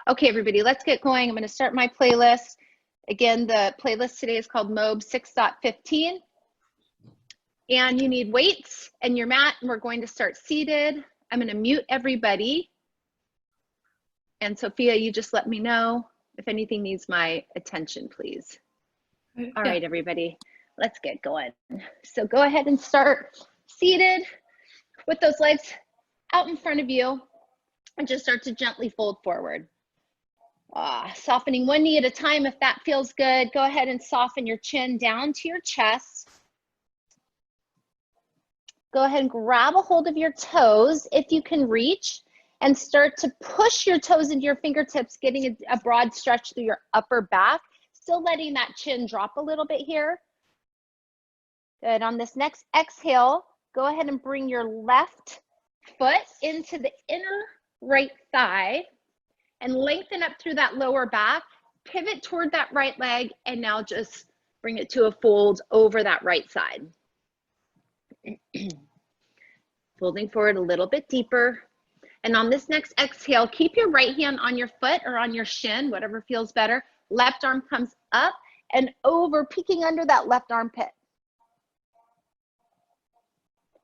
Okay, everybody, let's get going. I'm going to start my playlist. Again, the playlist today is called MOB 6.15. And you need weights and your mat, and we're going to start seated. I'm going to mute everybody. And Sophia, you just let me know if anything needs my attention, please. All right, everybody, let's get going. So go ahead and start seated with those legs out in front of you and just start to gently fold forward. Softening one knee at a time if that feels good. Go ahead and soften your chin down to your chest. Go ahead and grab a hold of your toes if you can reach and start to push your toes into your fingertips, getting a broad stretch through your upper back, still letting that chin drop a little bit here. Good. On this next exhale, go ahead and bring your left foot into the inner right thigh and lengthen up through that lower back, pivot toward that right leg, and now just bring it to a fold over that right side. Folding forward a little bit deeper. And on this next exhale, keep your right hand on your foot or on your shin, whatever feels better. Left arm comes up and over, peeking under that left armpit.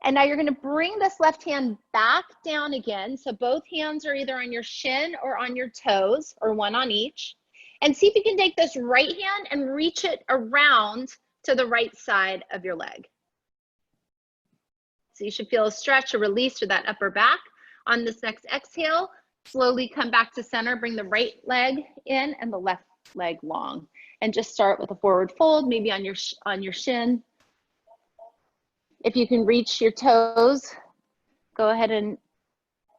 And now you're going to bring this left hand back down again. So both hands are either on your shin or on your toes, or one on each. And see if you can take this right hand and reach it around to the right side of your leg. So you should feel a stretch, a release to that upper back. On this next exhale, slowly come back to center, bring the right leg in and the left leg long. And just start with a forward fold, maybe on your shin. If you can reach your toes, go ahead and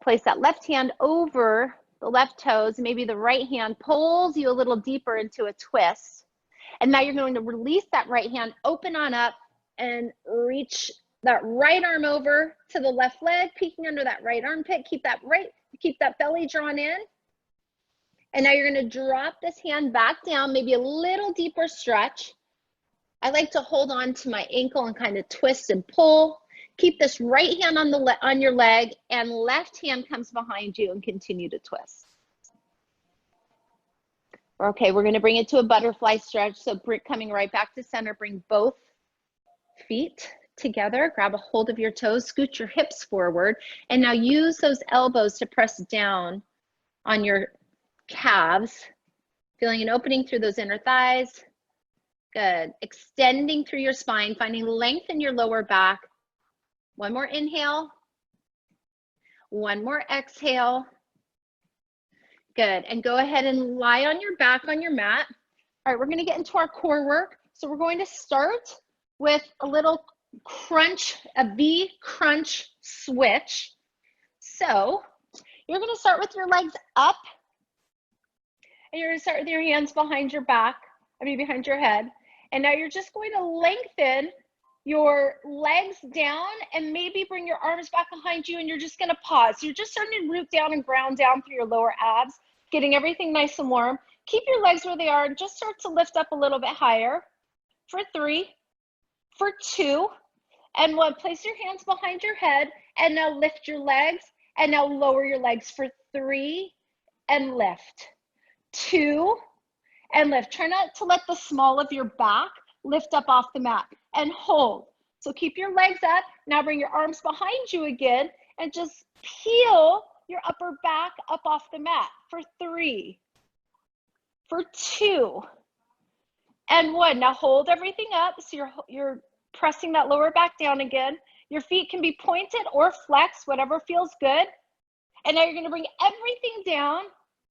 place that left hand over the left toes. Maybe the right hand pulls you a little deeper into a twist. And now you're going to release that right hand, open on up and reach that right arm over to the left leg, peeking under that right armpit. Keep that belly drawn in. And now you're going to drop this hand back down, maybe a little deeper stretch. I like to hold on to my ankle and kind of twist and pull. Keep this right hand on your leg, and left hand comes behind you and continue to twist. Okay, we're going to bring it to a butterfly stretch. So coming right back to center, bring both feet together, grab a hold of your toes, scoot your hips forward, and now use those elbows to press down on your calves, feeling an opening through those inner thighs. Good. Extending through your spine, finding length in your lower back. One more inhale. One more exhale. Good. And go ahead and lie on your back on your mat. All right, we're going to get into our core work. So we're going to start with a little crunch, a V crunch switch. So you're going to start with your legs up, and you're going to start with your hands behind your back, behind your head. And now you're just going to lengthen your legs down and maybe bring your arms back behind you, and you're just going to pause. So you're just starting to root down and ground down through your lower abs, getting everything nice and warm. Keep your legs where they are and just start to lift up a little bit higher for 3, for 2, and 1. Place your hands behind your head and now lift your legs, and now lower your legs for 3 and lift, 2 and lift. Try not to let the small of your back lift up off the mat, and hold. So keep your legs up. Now bring your arms behind you again and just peel your upper back up off the mat for 3, for 2, and 1. Now hold everything up. So you're pressing that lower back down again. Your feet can be pointed or flexed, whatever feels good. And now you're going to bring everything down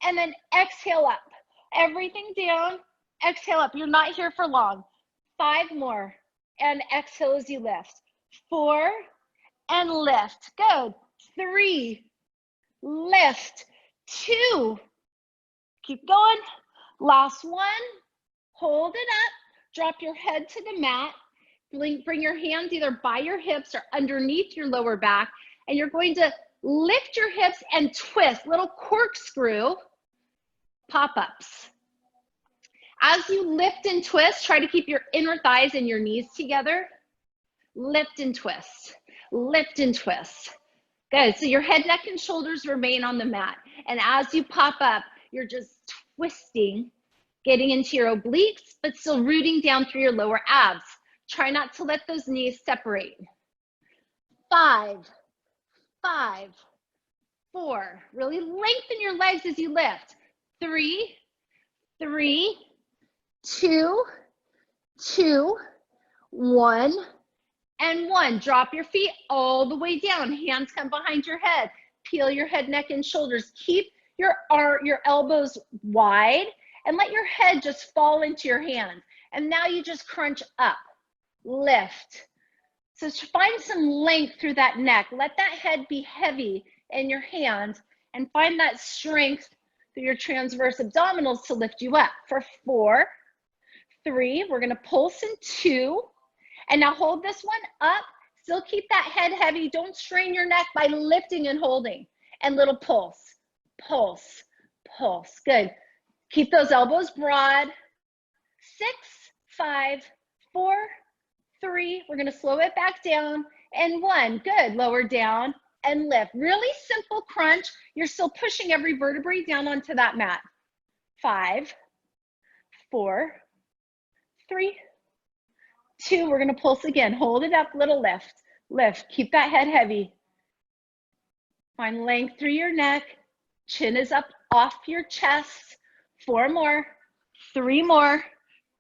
and then exhale up. Everything down, exhale up. You're not here for long. 5 more, and exhale as you lift. 4, and lift. Good. 3, lift. 2, keep going. Last 1, hold it up. Drop your head to the mat. Bring your hands either by your hips or underneath your lower back, and you're going to lift your hips and twist, little corkscrew pop-ups. As you lift and twist, try to keep your inner thighs and your knees together. Lift and twist, lift and twist. Good, so your head, neck, and shoulders remain on the mat. And as you pop up, You're just twisting, getting into your obliques, but still rooting down through your lower abs. Try not to let those knees separate. 5, 5, 4. Really lengthen your legs as you lift. 3, 3, 2, 2, 1, and 1. Drop your feet all the way down. Hands come behind your head. Peel your head, neck, and shoulders. Keep your elbows wide and let your head just fall into your hands. And now you just crunch up, lift. So find some length through that neck. Let that head be heavy in your hands and find that strength through your transverse abdominals to lift you up. For 4, 3, we're gonna pulse in 2. And now hold this one up. Still keep that head heavy. Don't strain your neck by lifting and holding. And little pulse, pulse, pulse. Good. Keep those elbows broad. 6, 5, 4, 3. We're going to slow it back down. And 1. Good. Lower down and lift. Really simple crunch. You're still pushing every vertebrae down onto that mat. 5, 4, 3, 2. We're going to pulse again. Hold it up. Little lift. Lift. Keep that head heavy. Find length through your neck. Chin is up off your chest. 4 more. 3 more.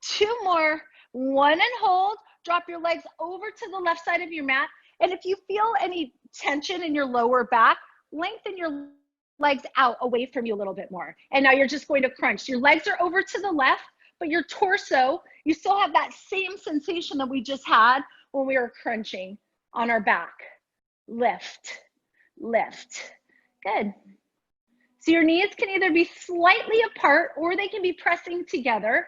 2 more. 1 and hold. Drop your legs over to the left side of your mat. And if you feel any tension in your lower back, lengthen your legs out away from you a little bit more. And now you're just going to crunch. Your legs are over to the left, but your torso, you still have that same sensation that we just had when we were crunching on our back. Lift, lift. Good. So your knees can either be slightly apart or they can be pressing together.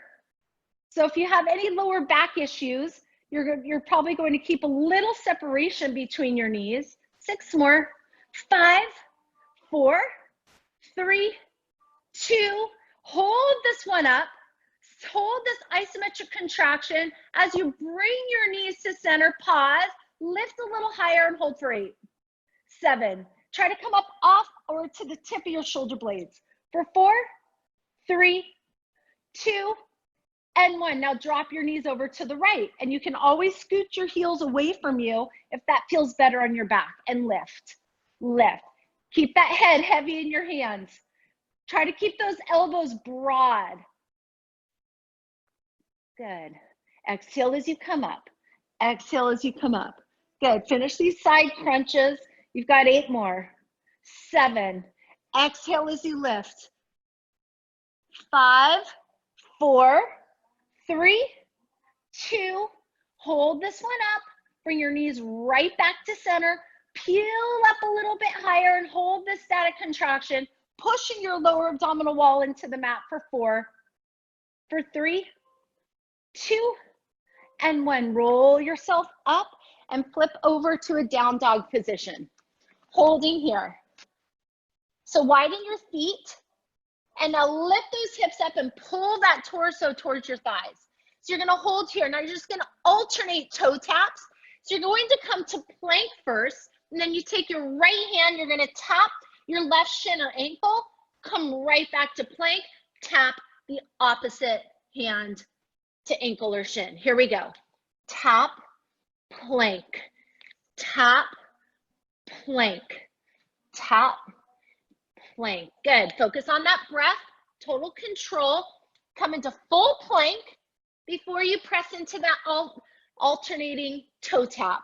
So if you have any lower back issues, you're probably going to keep a little separation between your knees. 6 more. 5, 4, 3, 2. Hold this one up. Hold this isometric contraction. As you bring your knees to center, pause, lift a little higher and hold for 8, 7. Try to come up off or to the tip of your shoulder blades. For 4, 3, 2, and 1. Now drop your knees over to the right. And you can always scoot your heels away from you if that feels better on your back. And lift, lift. Keep that head heavy in your hands. Try to keep those elbows broad. Good. Exhale as you come up. Exhale as you come up. Good. Finish these side crunches. You've got 8 more. 7. Exhale as you lift. 5, 4, 3, 2. Hold this one up. Bring your knees right back to center. Peel up a little bit higher and hold this static contraction, pushing your lower abdominal wall into the mat for 4, for 3, 2, and 1. Roll yourself up and flip over to a down dog position. Holding here. So widen your feet and now lift those hips up and pull that torso towards your thighs. So you're gonna hold here. Now you're just gonna alternate toe taps. So you're going to come to plank first, and then you take your right hand, you're gonna tap your left shin or ankle, come right back to plank, tap the opposite hand to ankle or shin. Here we go. Tap, plank, tap, plank, tap, plank. Good. Focus on that breath, total control. Come into full plank before you press into that alternating toe tap.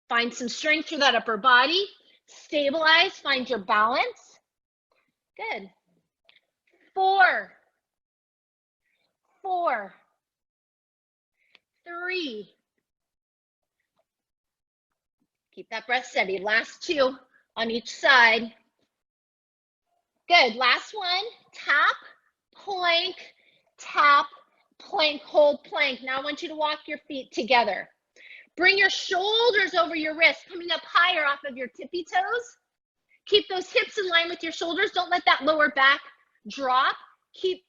Find some strength through that upper body. Stabilize, find your balance. Good. 4, 4, 3. Keep that breath steady. Last 2 on each side. Good. Last one. Tap, plank, tap, plank, hold plank. Now I want you to walk your feet together. Bring your shoulders over your wrists, coming up higher off of your tippy toes. Keep those hips in line with your shoulders. Don't let that lower back drop. Keep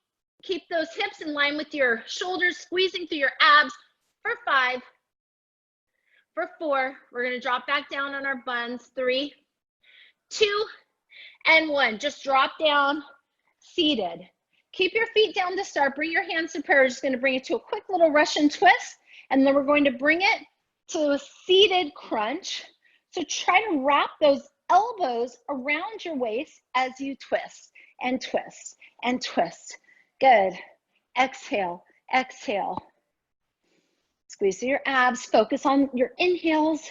those hips in line with your shoulders, squeezing through your abs. For 5, for 4, we're gonna drop back down on our buns. 3, 2, and 1. Just drop down, seated. Keep your feet down to start. Bring your hands to prayer. We're just going to bring it to a quick little Russian twist, and then we're going to bring it to a seated crunch. So try to wrap those elbows around your waist as you twist and twist and twist. Good. Exhale, exhale. Squeeze through your abs. Focus on your inhales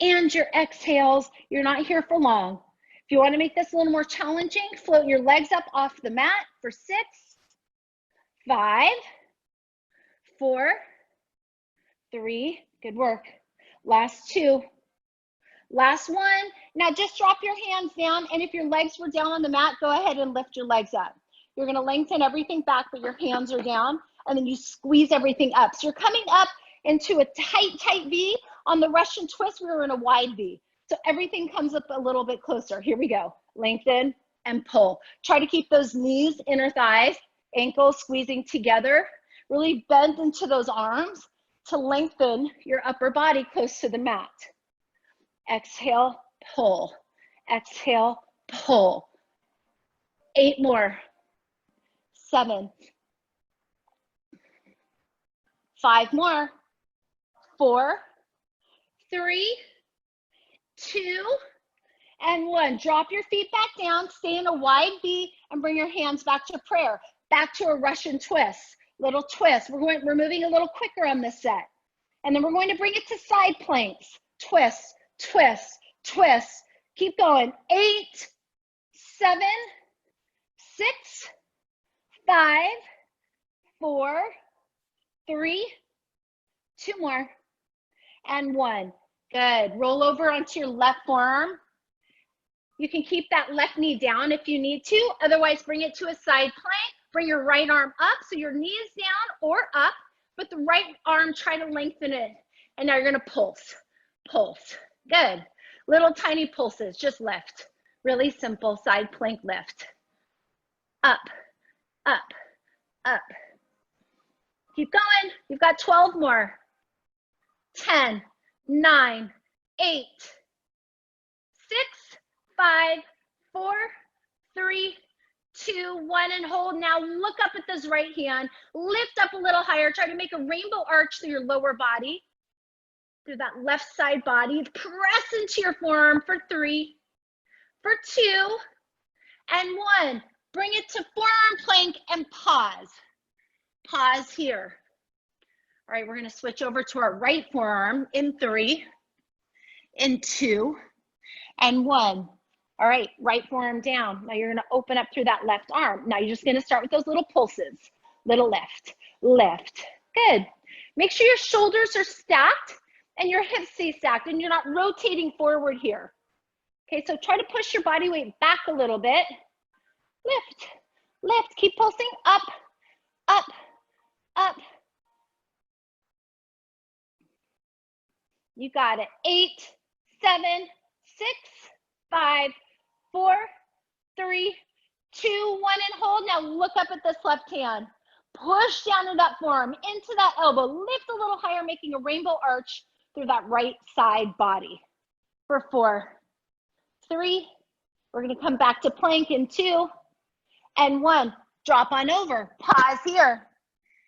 and your exhales. You're not here for long. If you want to make this a little more challenging, float your legs up off the mat for 6, 5, 4, 3. Good work. Last 2. Last 1. Now just drop your hands down, and if your legs were down on the mat, go ahead and lift your legs up. You're going to lengthen everything back, but your hands are down, and then you squeeze everything up. So you're coming up into a tight V. On the Russian twist, we were in a wide V. So everything comes up a little bit closer. Here we go. Lengthen and pull. Try to keep those knees, inner thighs, ankles squeezing together. Really bend into those arms to lengthen your upper body close to the mat. Exhale, pull. Exhale, pull. 8 more. 7. 5 more. 4, 3, 2, and 1. Drop your feet back down, stay in a wide V, and bring your hands back to prayer. Back to a Russian twist. Little twist. We're moving a little quicker on this set. And then we're going to bring it to side planks. Twist, twist, twist. Keep going. 8, 7, 6, 5, 4, 3, 2 more, and 1. Good. Roll over onto your left forearm. You can keep that left knee down if you need to. Otherwise, bring it to a side plank. Bring your right arm up so your knee is down or up, but the right arm, try to lengthen it. And now you're going to pulse, pulse. Good. Little tiny pulses, just lift. Really simple side plank lift. Up, up, up. Keep going. You've got 12 more. 10, 9, 8, 6, 5, 4, 3, 2, 1, and hold. Now look up at this right hand. Lift up a little higher. Try to make a rainbow arch through your lower body, through that left side body. Press into your forearm for 3, for 2, and 1. Bring it to forearm plank and pause. Pause here. All right, we're going to switch over to our right forearm in 3, in 2, and 1. All right, right forearm down. Now you're going to open up through that left arm. Now you're just going to start with those little pulses. Little lift, lift. Good. Make sure your shoulders are stacked and your hips stay stacked and you're not rotating forward here. Okay, so try to push your body weight back a little bit. Lift, lift. Keep pulsing up, up, up. You got it. 8, 7, 6, 5, 4, 3, 2, 1, and hold. Now look up at this left hand. Push down to that forearm, into that elbow. Lift a little higher, making a rainbow arch through that right side body. For 4, 3, we're going to come back to plank in 2, and 1. Drop on over. Pause here.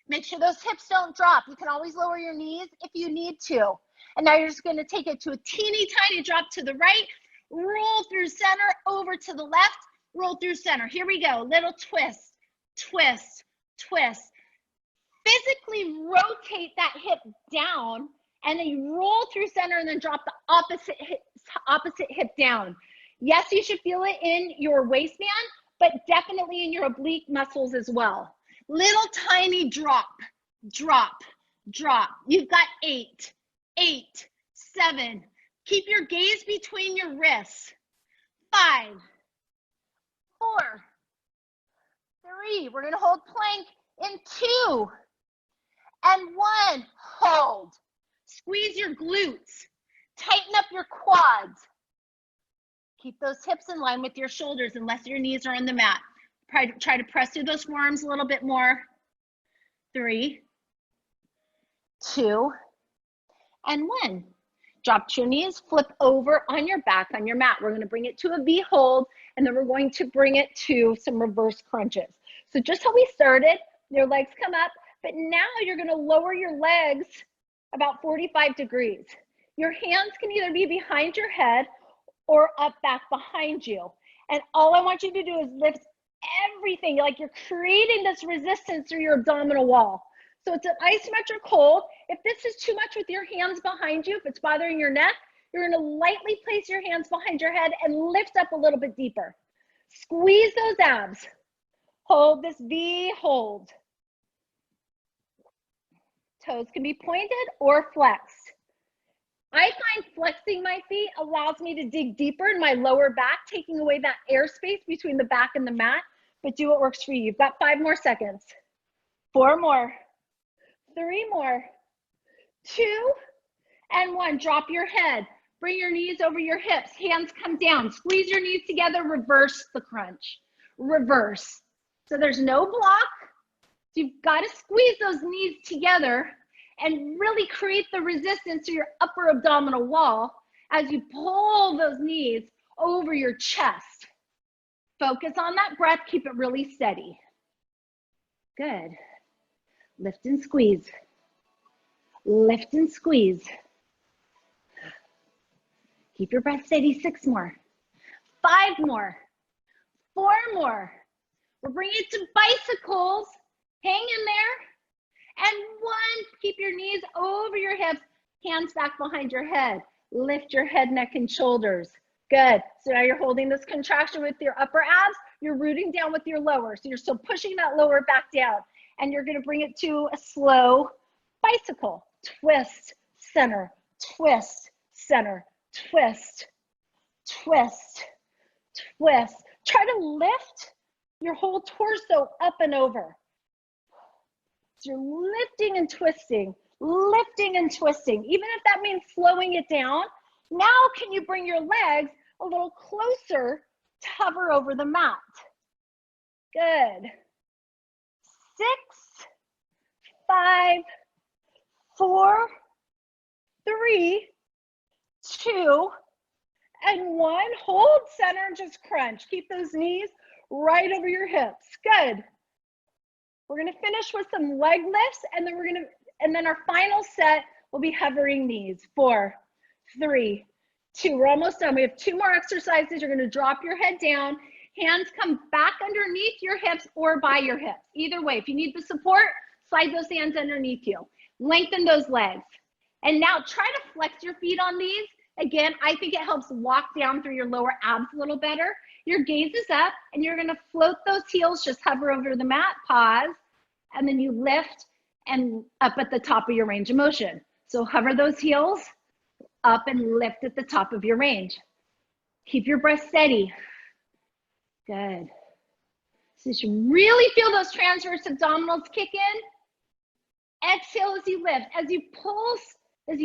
Make sure those hips don't drop. You can always lower your knees if you need to. And now you're just going to take it to a teeny tiny drop to the right, roll through center, over to the left, roll through center. Here we go. Little twist, twist, twist. Physically rotate that hip down, and then you roll through center and then drop the opposite hip down. Yes, you should feel it in your waistband, but definitely in your oblique muscles as well. Little tiny drop, drop, drop. You've got 8, 8, 7. Keep your gaze between your wrists. 5, 4, 3. We're going to hold plank in 2, and 1. Hold. Squeeze your glutes. Tighten up your quads. Keep those hips in line with your shoulders unless your knees are on the mat. Try to press through those forearms a little bit more. 3, 2, and 1. Drop to your knees, flip over on your back on your mat. We're gonna bring it to a V hold, and then we're going to bring it to some reverse crunches. So just how we started, your legs come up, but now you're gonna lower your legs about 45 degrees. Your hands can either be behind your head or up back behind you. And all I want you to do is lift everything, like you're creating this resistance through your abdominal wall. So it's an isometric hold. If this is too much with your hands behind you, if it's bothering your neck, you're gonna lightly place your hands behind your head and lift up a little bit deeper. Squeeze those abs. Hold this V hold. Toes can be pointed or flexed. I find flexing my feet allows me to dig deeper in my lower back, taking away that airspace between the back and the mat, but do what works for you. You've got 5 more seconds. 4 more, 3 more, 2, and 1. Drop your head. Bring your knees over your hips. Hands come down. Squeeze your knees together. Reverse the crunch. Reverse. So there's no block. So you've got to squeeze those knees together and really create the resistance to your upper abdominal wall as you pull those knees over your chest. Focus on that breath. Keep it really steady. Good. Lift and squeeze. Lift and squeeze. Keep your breath steady. 6 more. 5 more. 4 more. We're bringing it to bicycles. Hang in there. And 1, keep your knees over your hips, hands back behind your head. Lift your head, neck, and shoulders. Good. So now you're holding this contraction with your upper abs. You're rooting down with your lower. So you're still pushing that lower back down. And you're going to bring it to a slow bicycle. Twist, center, twist, center, twist, twist, twist. Try to lift your whole torso up and over. So you're lifting and twisting, lifting and twisting. Even if that means slowing it down, now can you bring your legs a little closer to hover over the mat? Good. 6, 5, 4, 3, 2, and 1. Hold center and just crunch. Keep those knees right over your hips. Good. We're gonna finish with some leg lifts, and then our final set will be hovering knees. 4, 3, 2. We're almost done. We have 2 more exercises. You're gonna drop your head down. Hands come back underneath your hips or by your hips. Either way, if you need the support, slide those hands underneath you. Lengthen those legs. And now try to flex your feet on these. Again, I think it helps walk down through your lower abs a little better. Your gaze is up, and you're gonna float those heels, just hover over the mat, pause, and then you lift and up at the top of your range of motion. So hover those heels up and lift at the top of your range. Keep your breath steady. Good. So you should really feel those transverse abdominals kick in. Exhale as you lift. As you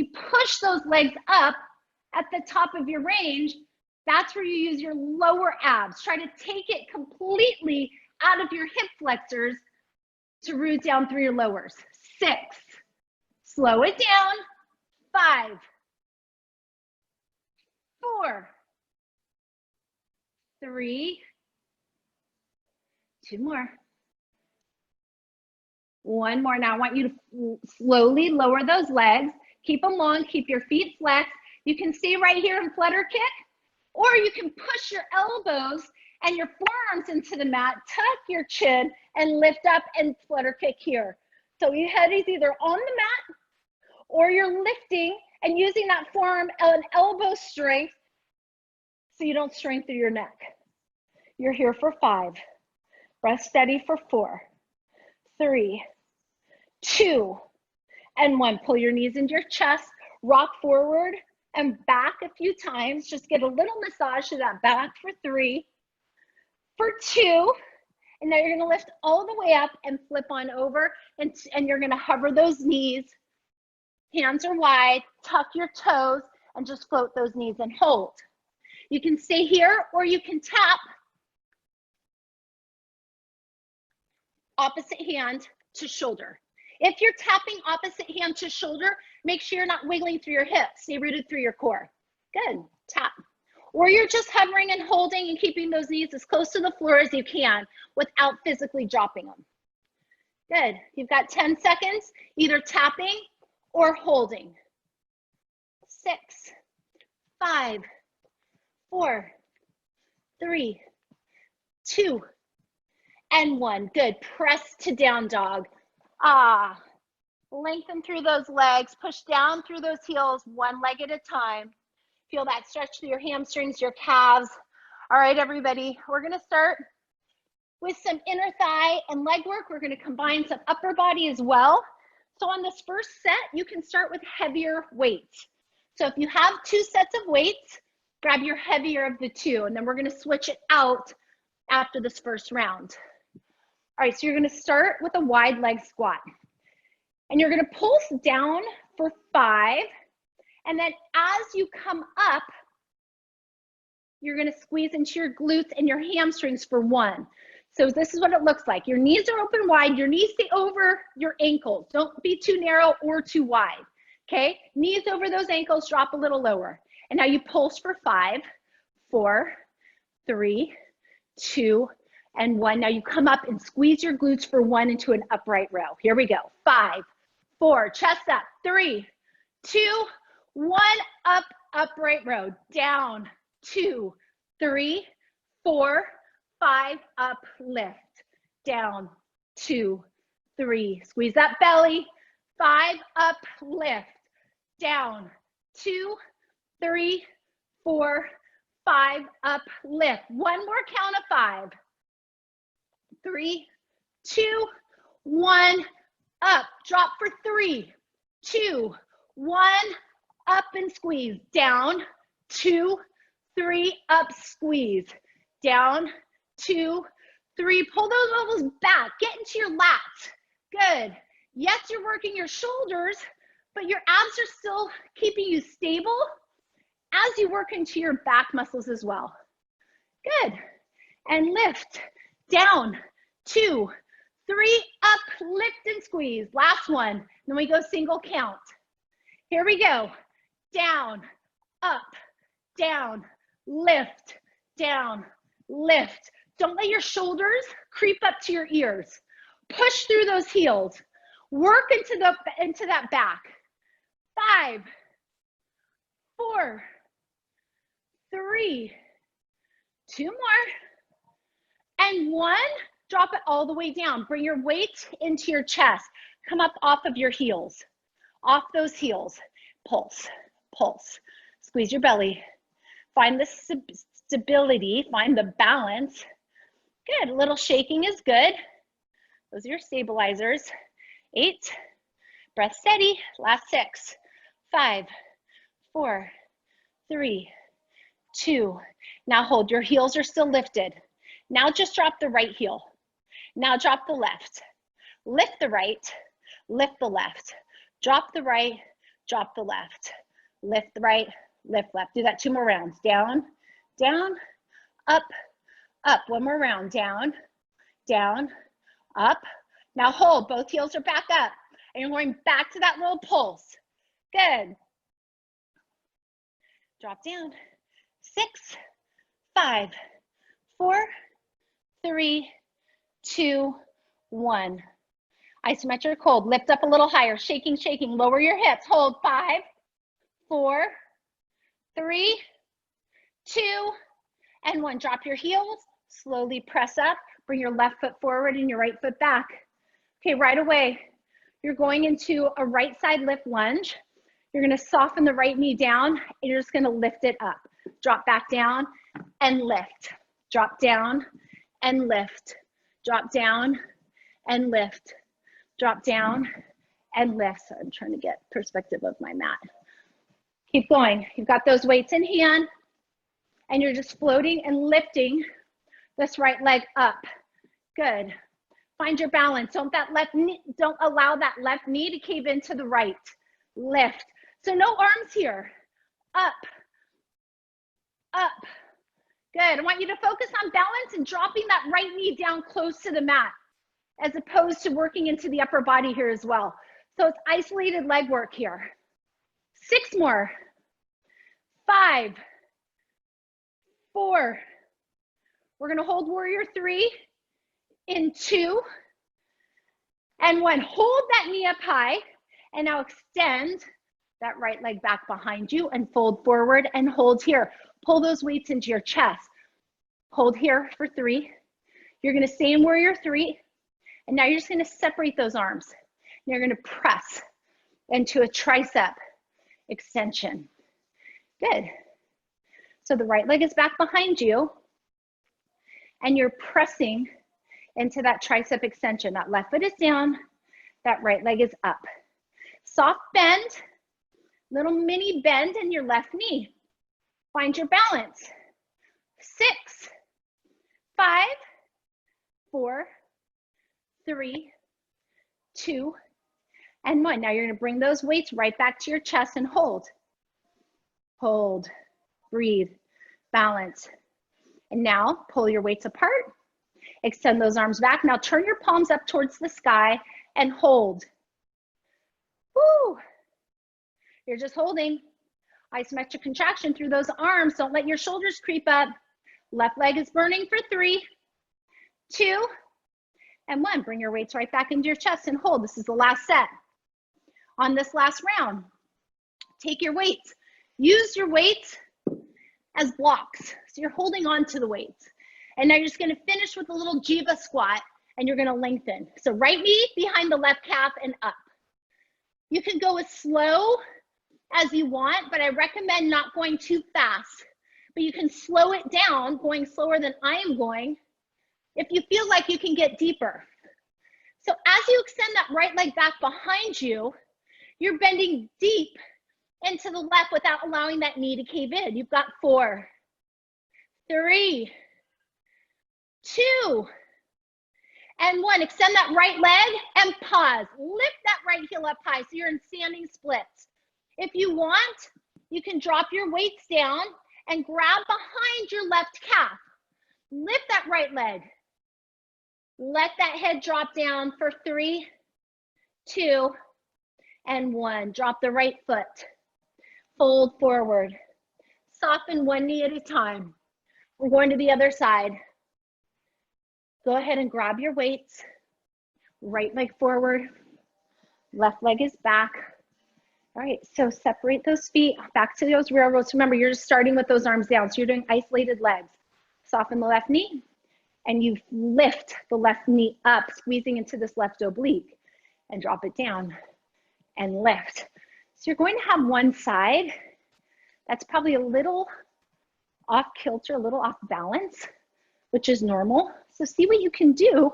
push those legs up at the top of your range, that's where you use your lower abs. Try to take it completely out of your hip flexors to root down through your lowers. 6. Slow it down. 5, 4, 3, 2 more. 1 more. Now I want you to slowly lower those legs. Keep them long. Keep your feet flexed. You can stay right here and flutter kick, or you can push your elbows and your forearms into the mat, tuck your chin, and lift up and flutter kick here. So your head is either on the mat, or you're lifting and using that forearm and elbow strength so you don't strain through your neck. You're here for 5. Breath steady for 4, 3, 2, and 1. Pull your knees into your chest, rock forward and back a few times. Just get a little massage to that back for 3, for 2, and now you're gonna lift all the way up and flip on over, and you're gonna hover those knees. Hands are wide, tuck your toes, and just float those knees and hold. You can stay here, or you can tap opposite hand to shoulder. If you're tapping opposite hand to shoulder, make sure you're not wiggling through your hips. Stay rooted through your core. Good, tap. Or you're just hovering and holding and keeping those knees as close to the floor as you can without physically dropping them. Good, you've got 10 seconds, either tapping or holding. 6, 5, 4, 3, 2, and 1. Good, press to down dog. Lengthen through those legs, push down through those heels, one leg at a time. Feel that stretch through your hamstrings, your calves. All right, everybody, we're gonna start with some inner thigh and leg work. We're gonna combine some upper body as well. So on this first set, you can start with heavier weights. So if you have 2 sets of weights, grab your heavier of the 2, and then we're gonna switch it out after this first round. All right, so you're gonna start with a wide leg squat. And you're gonna pulse down for 5, and then as you come up, you're gonna squeeze into your glutes and your hamstrings for 1. So this is what it looks like. Your knees are open wide, your knees stay over your ankles. Don't be too narrow or too wide, okay? Knees over those ankles, drop a little lower. And now you pulse for 5, 4, 3, 2, and 1. Now you come up and squeeze your glutes for 1 into an upright row. Here we go. 5, 4, chest up, 3, 2, 1, up, upright row, down, 2, 3, 4, 5, up, lift, down, 2, 3, squeeze that belly, 5, up, lift, down, 2, 3, 4, 5, up, lift. One more count of 5, 3, 2, 1, up, drop for 3, 2, 1, up and squeeze, down, 2, 3, up, squeeze, down, 2, 3, pull those elbows back, get into your lats, good. Yes, you're working your shoulders, but your abs are still keeping you stable as you work into your back muscles as well. Good, and lift, down, 2, 3, up, lift and squeeze, last one, then we go single count. Here we go, down, up, down, lift, down, lift. Don't let your shoulders creep up to your ears. Push through those heels. Work into that back. 5, 4, 3, 2 more, and 1. Drop it all the way down. Bring your weight into your chest. Come up off of your heels. Off those heels. Pulse, pulse. Squeeze your belly. Find the stability. Find the balance. Good. A little shaking is good. Those are your stabilizers. 8. Breath steady. Last 6. 5, 4, 3, 2. Now hold. Your heels are still lifted. Now just drop the right heel. Now drop the left. Lift the right. Lift the left. Drop the right. Drop the left. Lift the right. Lift left. Do that 2 more rounds. Down, down, up, up. 1 more round. Down, down, up. Now hold. Both heels are back up. And you're going back to that little pulse. Good. Drop down. 6, 5, 4, 3, 2, 1. Isometric hold. Lift up a little higher. Shaking, shaking. Lower your hips. Hold. 5, 4, 3, 2, and 1. Drop your heels. Slowly press up. Bring your left foot forward and your right foot back. Okay, right away, you're going into a right side lift lunge. You're going to soften the right knee down, and you're just going to lift it up. Drop back down and lift. Drop down and lift. Drop down and lift. Drop down and lift. So I'm trying to get perspective of my mat. Keep going. You've got those weights in hand, and you're just floating and lifting this right leg up. Good. Find your balance. Don't allow that left knee to cave into the right. Lift. So no arms here. Up. Up. Good. I want you to focus on balance and dropping that right knee down close to the mat. as opposed to working into the upper body here as well. So it's isolated leg work here. 6 more. 5, 4. We're gonna hold warrior 3 in 2 and 1. Hold that knee up high and now extend that right leg back behind you and fold forward and hold here. Pull those weights into your chest. Hold here for 3. You're gonna stay in warrior 3 and now you're just gonna separate those arms. And you're gonna press into a tricep extension. Good. So the right leg is back behind you and you're pressing into that tricep extension. That left foot is down, that right leg is up. Soft bend, little mini bend in your left knee. Find your balance. 6, 5, 4, 3, 2, and 1. Now you're gonna bring those weights right back to your chest and hold. Hold, breathe, balance. And now pull your weights apart, extend those arms back. Now turn your palms up towards the sky and hold. Woo! You're just holding. Isometric contraction through those arms. Don't let your shoulders creep up. Left leg is burning for 3, 2, and 1. Bring your weights right back into your chest and hold. This is the last set. On this last round, take your weights. Use your weights as blocks. So you're holding on to the weights. And now you're just gonna finish with a little Jiva squat and you're gonna lengthen. So right knee behind the left calf and up. You can go as slow as you want, but I recommend not going too fast. But you can slow it down, going slower than I am going, if you feel like you can get deeper. So as you extend that right leg back behind you, you're bending deep into the left without allowing that knee to cave in. You've got 4, 3, 2, and 1. Extend that right leg and pause. Lift that right heel up high so you're in standing splits. If you want, you can drop your weights down and grab behind your left calf. Lift that right leg. Let that head drop down for 3, 2, and 1. Drop the right foot. Fold forward. Soften one knee at a time. We're going to the other side. Go ahead and grab your weights. Right leg forward. Left leg is back. All right, so separate those feet back to those railroads. Remember, you're just starting with those arms down. So you're doing isolated legs. Soften the left knee and you lift the left knee up, squeezing into this left oblique and drop it down and lift. So you're going to have one side that's probably a little off kilter, a little off balance, which is normal. So see what you can do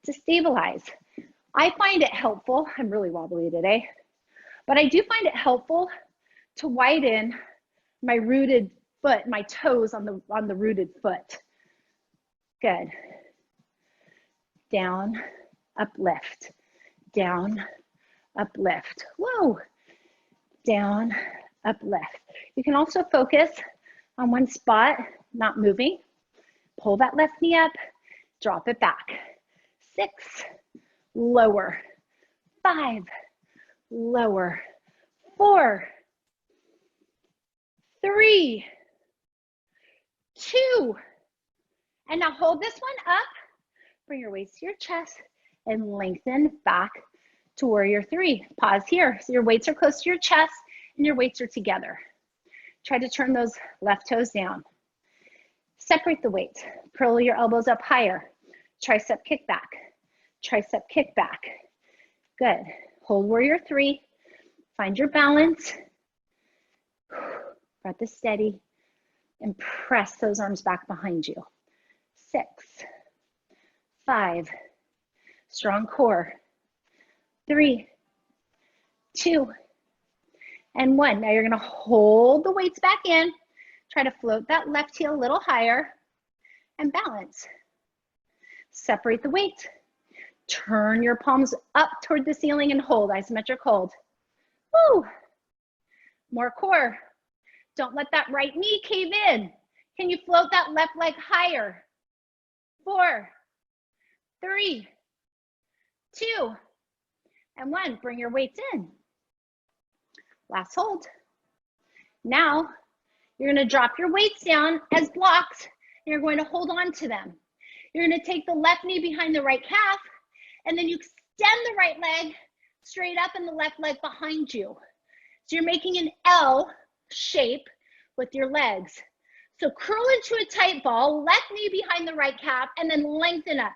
to stabilize. I find it helpful. I'm really wobbly today, but I do find it helpful to widen my rooted foot, my toes on the rooted foot. Good. Down, uplift, down, uplift. Whoa. Down, uplift. You can also focus on one spot, not moving. Pull that left knee up, drop it back. 6, lower. 5, lower. 4, 3, 2, and now hold this one up. Bring your waist to your chest and lengthen back to warrior 3. Pause here. So your weights are close to your chest and your weights are together. Try to turn those left toes down. Separate the weights. Curl your elbows up higher. Tricep kick back. Tricep kick back. Good. Hold warrior 3. Find your balance. Breath is steady. And press those arms back behind you. 6, 5, strong core. 3, 2, and 1. Now you're going to hold the weights back in. Try to float that left heel a little higher and balance. Separate the weights. Turn your palms up toward the ceiling and hold, isometric hold. Woo! More core. Don't let that right knee cave in. Can you float that left leg higher? 4, 3, 2, and 1. Bring your weights in. Last hold. Now, you're going to drop your weights down as blocks, and you're going to hold on to them. You're going to take the left knee behind the right calf, and then you extend the right leg straight up and the left leg behind you. So you're making an L shape with your legs. So curl into a tight ball, left knee behind the right calf, and then lengthen up.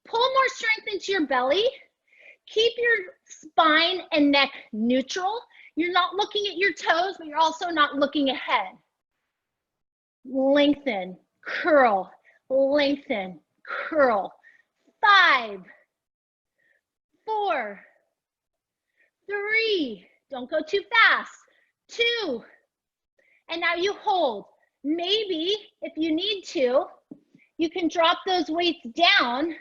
Pull more strength into your belly. Keep your spine and neck neutral. You're not looking at your toes, but you're also not looking ahead. Lengthen, curl, lengthen, curl. 5, 4, 3, don't go too fast. 2, and now you hold. Maybe if you need to, you can drop those weights down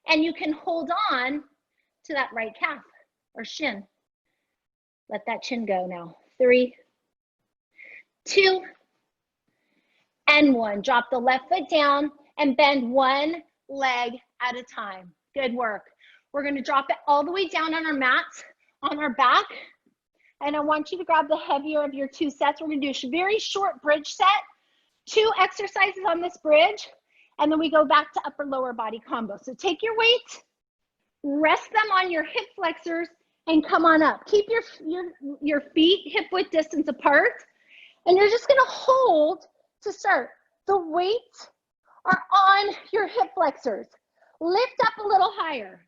and you can hold on to that right calf or shin. Let that chin go now. 3, 2, and 1. Drop the left foot down and bend one leg at a time. Good work. We're going to drop it all the way down on our mats, on our back. And I want you to grab the heavier of your 2 sets. We're going to do a very short bridge set, 2 exercises on this bridge, and then we go back to upper lower body combo. So take your weights, rest them on your hip flexors, and come on up. Keep your feet hip width distance apart, and you're just going to hold to start. The weights are on your hip flexors. Lift up a little higher.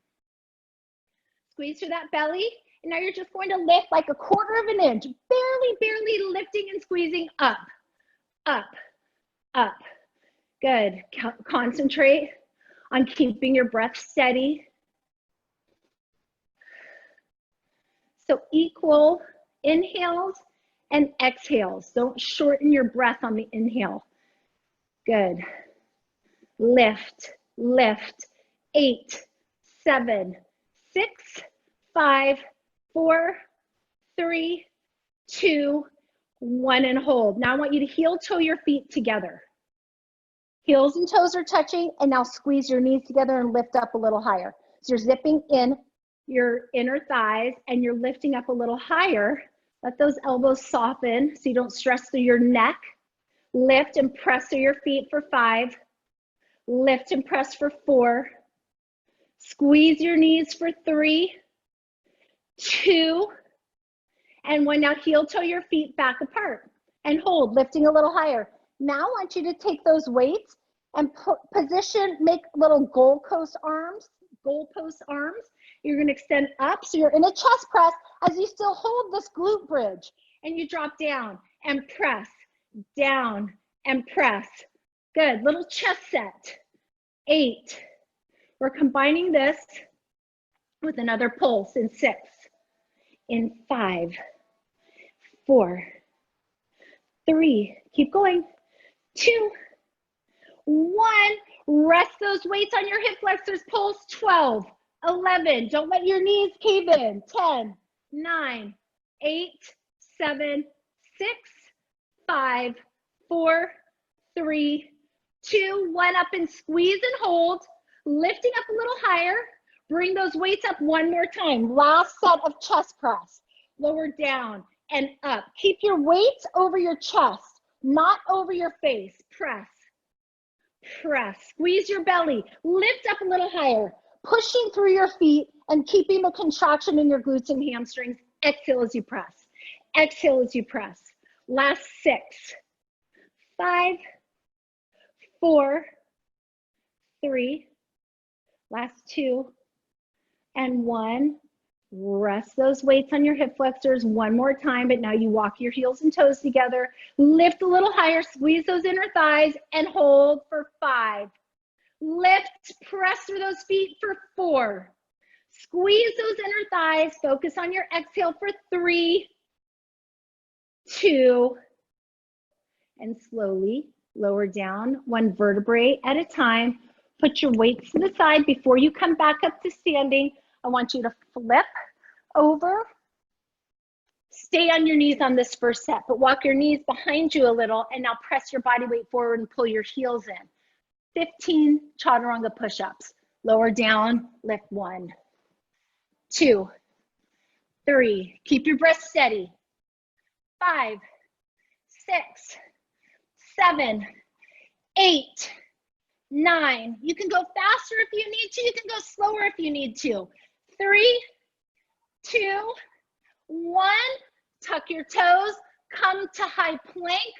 Squeeze through that belly, and now you're just going to lift like a 1/4 of an inch, barely lifting and squeezing up, up, up. Good. Concentrate on keeping your breath steady. So equal inhales and exhales. Don't shorten your breath on the inhale. Good. Lift, lift. 8, 7, 6, 5, 4, 3, 2, 1, and hold. Now I want you to heel toe your feet together. Heels and toes are touching, and now squeeze your knees together and lift up a little higher. So you're zipping in your inner thighs and you're lifting up a little higher. Let those elbows soften so you don't stress through your neck. Lift and press through your feet for 5. Lift and press for 4. Squeeze your knees for 3, 2, and 1. Now heel toe your feet back apart and hold, lifting a little higher. Now I want you to take those weights and position, make little goalpost arms. You're going to extend up, so you're in a chest press as you still hold this glute bridge, and you drop down and press, down and press. Good, little chest set. 8. We're combining this with another pulse in 6, in 5, 4, 3, keep going, 2, 1. Rest those weights on your hip flexors. Pulse. 12, 11. Don't let your knees cave in. 10, 9, 8, 7, 6, 5, 4, 3, 2, 1. Up and squeeze and hold. Lifting up a little higher. Bring those weights up one more time. Last set of chest press. Lower down and up. Keep your weights over your chest, not over your face. Press. Press. Squeeze your belly. Lift up a little higher. Pushing through your feet and keeping the contraction in your glutes and hamstrings. Exhale as you press. Exhale as you press. Last 6, 5, 4, 3, last 2, and 1. Rest those weights on your hip flexors one more time, but now you walk your heels and toes together. Lift a little higher, squeeze those inner thighs, and hold for 5. Lift, press through those feet for 4. Squeeze those inner thighs, focus on your exhale for 3, 2, and slowly lower down one vertebrae at a time. Put your weights to the side before you come back up to standing. I want you to flip over. Stay on your knees on this first set, but walk your knees behind you a little, and now press your body weight forward and pull your heels in. 15 chaturanga push-ups. Lower down, lift 1, 2, 3. Keep your breath steady. 5, 6, 7, 8, 9. You can go faster if you need to. You can go slower if you need to. 3, 2, 1. Tuck your toes. Come to high plank.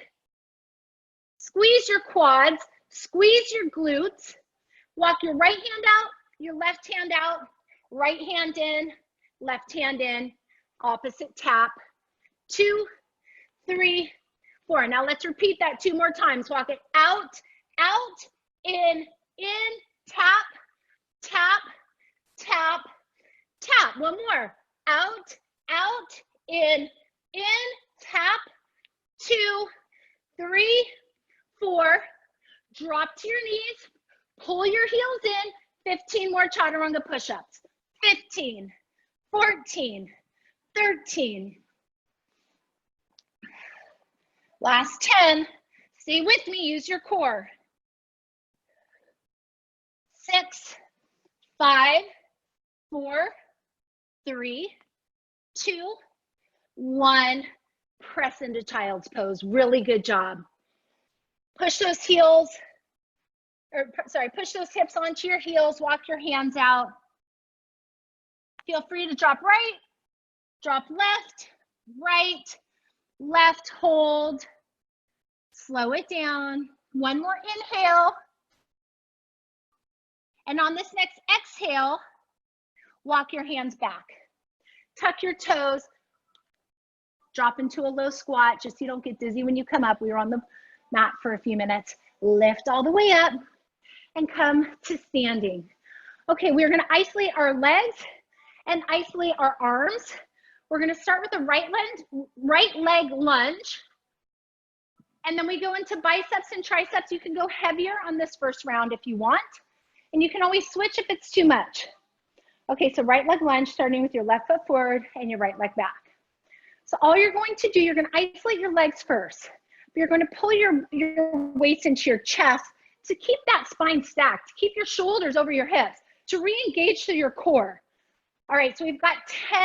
Squeeze your quads. Squeeze your glutes. Walk your right hand out, your left hand out, right hand in, left hand in, opposite tap. 2, 3, 4. Now let's repeat that 2 more times. Walk it out, out, in, tap, tap, tap, tap. One more. Out, out, in, tap. 2, 3, 4. Drop to your knees. Pull your heels in. 15 more chaturanga push-ups. 15, 14, 13. Last 10. Stay with me. Use your core. 6, 5, 4, 3, 2, 1. Press into child's pose. Really good job. Push those heels, push those hips onto your heels. Walk your hands out. Feel free to drop right, drop left, right, left, hold. Slow it down. One more inhale. And on this next exhale, walk your hands back. Tuck your toes. Drop into a low squat just so you don't get dizzy when you come up. We were on the mat for a few minutes. Lift all the way up and come to standing. Okay, we're gonna isolate our legs and isolate our arms. We're gonna start with a right leg lunge. And then we go into biceps and triceps. You can go heavier on this first round if you want. And you can always switch if it's too much. Okay, so right leg lunge, starting with your left foot forward and your right leg back. So all you're going to do, you're gonna isolate your legs first. You're going to pull your waist into your chest to keep that spine stacked, to keep your shoulders over your hips, to re-engage to your core. All right, so we've got 10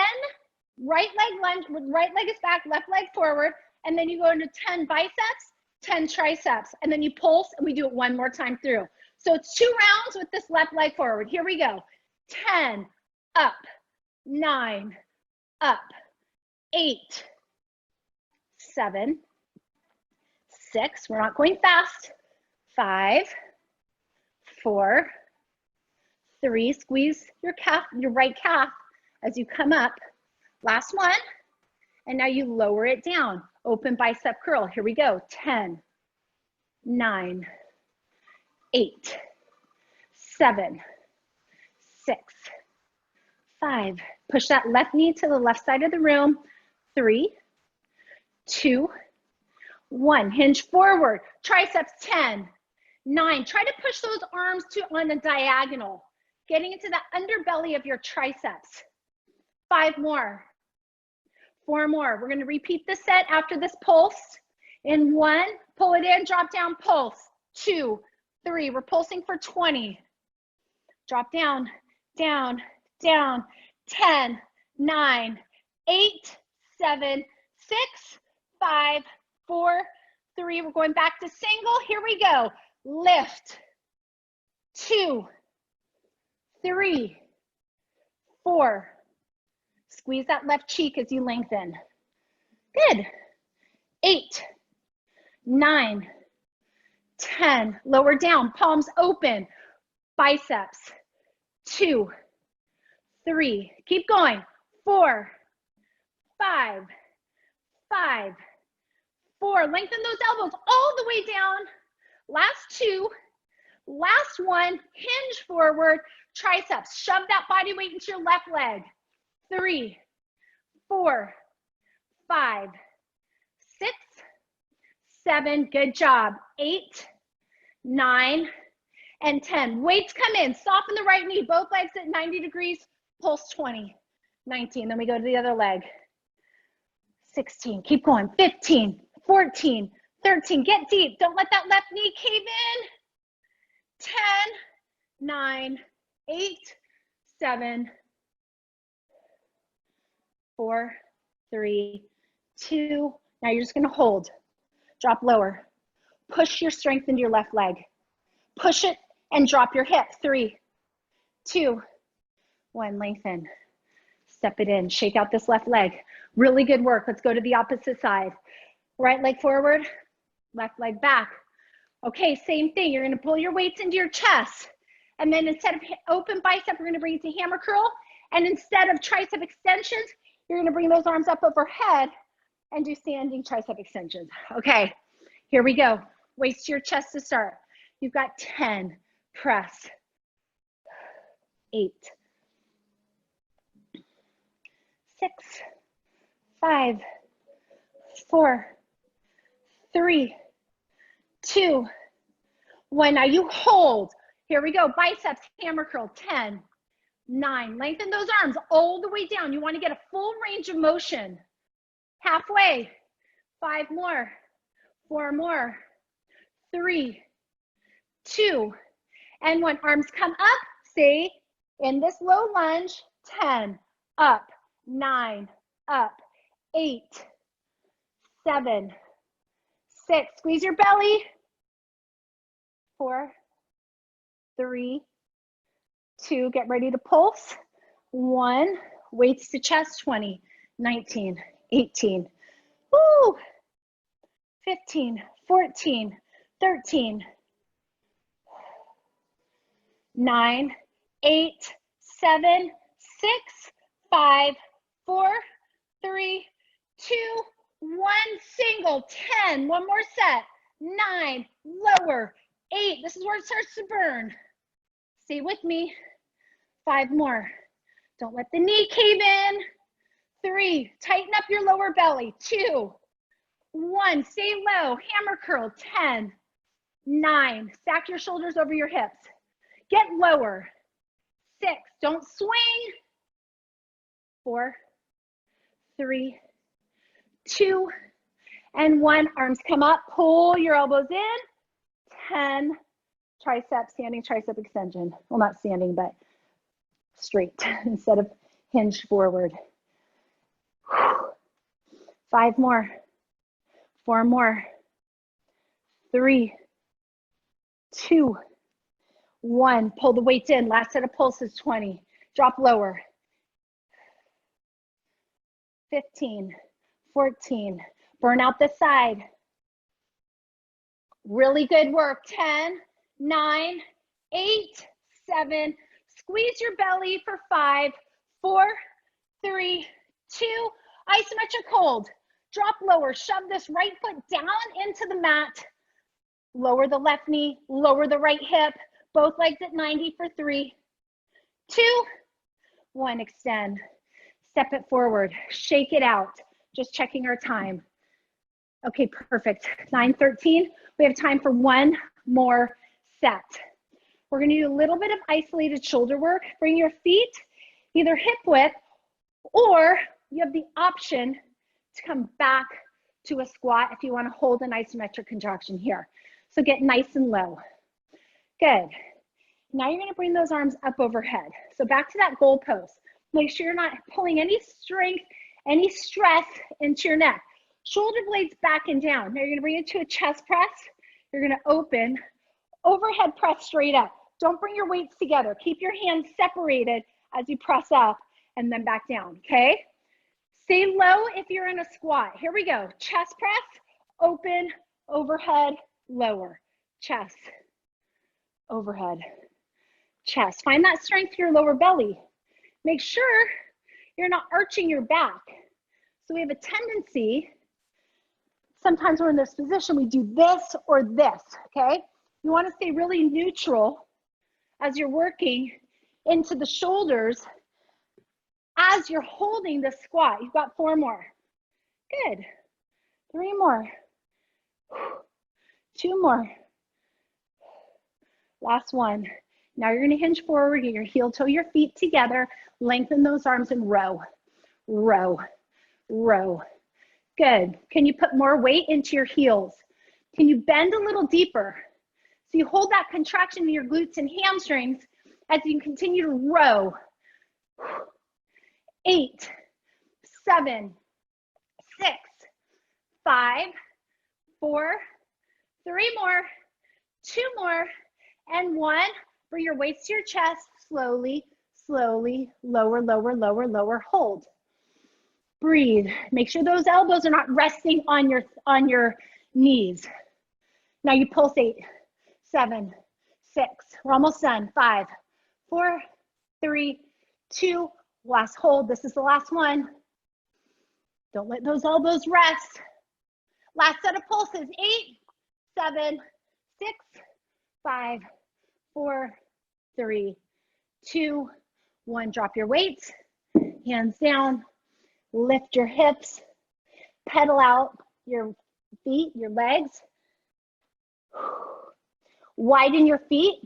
right leg lunge, right leg is back, left leg forward, and then you go into 10 biceps, 10 triceps, and then you pulse, and we do it one more time through. So it's 2 rounds with this left leg forward. Here we go. 10, up, 9, up, 8, 7, 6, we're not going fast. 5, 4, 3, squeeze your calf, your right calf as you come up. Last one. And now you lower it down. Open bicep curl. Here we go. 10, 9, 8, 7, 6, 5. Push that left knee to the left side of the room. 3, 2, 1. Hinge forward. Triceps 10, 9. Try to push those arms on a diagonal, getting into the underbelly of your triceps. 5 more. 4 more. We're going to repeat the set after this pulse. In 1, pull it in, drop down, pulse. 2, 3. We're pulsing for 20. Drop down, down, down. 10, 9, 8, 7, 6, 5, 4, 3. We're going back to single. Here we go. Lift. 2, 3, 4. Squeeze that left cheek as you lengthen. Good. 8, 9, 10. Lower down. Palms open. Biceps. 2, 3. Keep going. 4, 5, 5, 4. Lengthen those elbows all the way down. Last 2. Last 1. Hinge forward. Triceps. Shove that body weight into your left leg. 3, 4, 5, 6, 7. Good job. 8, 9, and 10. Weights come in. Soften the right knee. Both legs at 90 degrees. Pulse 20. 19. Then we go to the other leg. 16. Keep going. 15, 14, 13. Get deep. Don't let that left knee cave in. 10, 9, 8, 7, 4, 3, 2. Now you're just going to hold. Drop lower. Push your strength into your left leg. Push it and drop your hip. 3, 2, 1. Lengthen. Step it in. Shake out this left leg. Really good work. Let's go to the opposite side. Right leg forward, left leg back. Okay, same thing. You're going to pull your weights into your chest. And then instead of open bicep, we're going to bring it to hammer curl. And instead of tricep extensions, you're going to bring those arms up overhead and do standing tricep extensions. Okay, here we go. Weights to your chest to start. You've got 10. Press. 8. 6. 5. 4. 3. 2. 1. Now you hold. Here we go. Biceps, hammer curl. 10. 9. Lengthen those arms all the way down. You want to get a full range of motion. Halfway. 5 more. 4 more. 3, 2, and 1. Arms come up. Stay in this low lunge. 10. Up. 9. Up. 8. 7. 6. Squeeze your belly. 4, 3, 2. Get ready to pulse. 1. Weights to chest. 20, 19, 18. Woo! 15, 14, 13, 9, 8, 7, 6, 5, 4, 3, 2, 1. Single. 10. One more set. 9. Lower. 8. This is where it starts to burn. Stay with me. 5 more. Don't let the knee cave in. 3. Tighten up your lower belly. 2. 1. Stay low. Hammer curl. 10. 9. Stack your shoulders over your hips. Get lower. 6. Don't swing. 4, 3, 2, and 1. Arms come up. Pull your elbows in. 10. Tricep, standing tricep extension. Well, not standing, but straight instead of hinged forward. 5 more. 4 more. 3, 2, 1. Pull the weights in. Last set of pulses. 20. Drop lower. 15, 14. Burn out the side. Really good work. 10, 9, 8, 7. Squeeze your belly for 5, 4, 3, 2. Isometric hold. Drop lower. Shove this right foot down into the mat. Lower the left knee. Lower the right hip. Both legs at 90 for 3, 2, 1. Extend. Step it forward. Shake it out. Just checking our time. Okay, perfect. 9:13. We have time for one more set. We're going to do a little bit of isolated shoulder work. Bring your feet either hip width, or you have the option to come back to a squat if you want to hold an isometric contraction here. So get nice and low. Good. Now you're going to bring those arms up overhead. So back to that goal pose. Make sure you're not pulling any strength, any stress into your neck. Shoulder blades back and down. Now you're going to bring it to a chest press. You're going to open, overhead press straight up. Don't bring your weights together. Keep your hands separated as you press up and then back down, okay? Stay low if you're in a squat. Here we go. Chest press, open, overhead, lower. Chest, overhead, chest. Find that strength to your lower belly. Make sure you're not arching your back. So we have a tendency, sometimes we're in this position, we do this or this, okay? You want to stay really neutral as you're working into the shoulders as you're holding the squat. You've got 4 more. Good. 3 more. 2 more. Last one. Now you're going to hinge forward, get your heel toe, your feet together, lengthen those arms and row, row, row. Good. Can you put more weight into your heels? Can you bend a little deeper? So you hold that contraction in your glutes and hamstrings as you continue to row. 8, 7, 6, 5, 4, 3 more, 2 more, and 1. Bring your weights to your chest. Slowly, slowly, lower, lower, lower, lower. Hold. Breathe. Make sure those elbows are not resting on your knees. Now you pulsate. 7, 6. We're almost done. 5, 4, 3, 2. Last hold. This is the last one. Don't let those elbows rest. Last set of pulses. 8, 7, 6, 5, 4, 3, 2, 1. Drop your weights. Hands down. Lift your hips. Pedal out your feet, your legs. Widen your feet.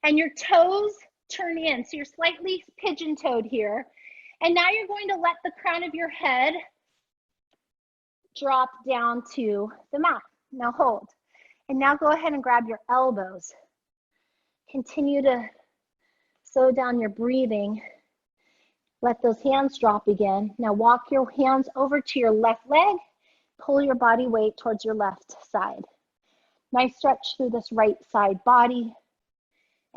And your toes turn in. So you're slightly pigeon-toed here. And now you're going to let the crown of your head drop down to the mat. Now hold. And now go ahead and grab your elbows. Continue to slow down your breathing. Let those hands drop again. Now walk your hands over to your left leg. Pull your body weight towards your left side. Nice stretch through this right side body.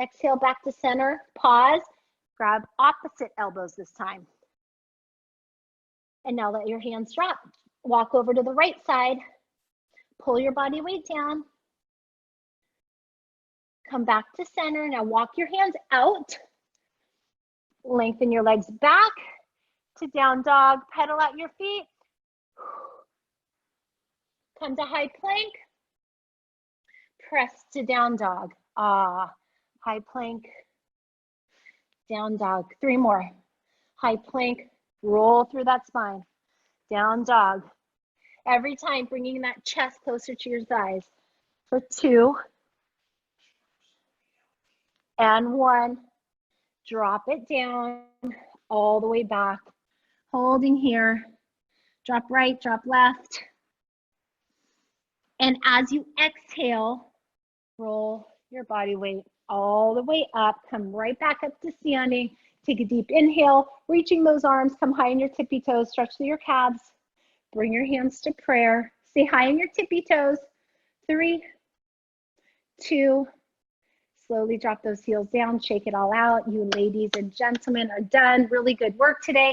Exhale back to center. Pause. Grab opposite elbows this time. And now let your hands drop. Walk over to the right side. Pull your body weight down. Come back to center. Now walk your hands out. Lengthen your legs back to down dog. Pedal out your feet. Come to high plank. Press to down dog. High plank. Down dog. 3 more. High plank. Roll through that spine. Down dog. Every time bringing that chest closer to your thighs. For 2. And 1. Drop it down all the way back. Holding here. Drop right, drop left. And as you exhale, roll your body weight all the way up. Come right back up to standing. Take a deep inhale, reaching those arms. Come high in your tippy toes. Stretch through your calves. Bring your hands to prayer. Stay high in your tippy toes. 3, 2, slowly drop those heels down. Shake it all out. You ladies and gentlemen are done. Really good work today.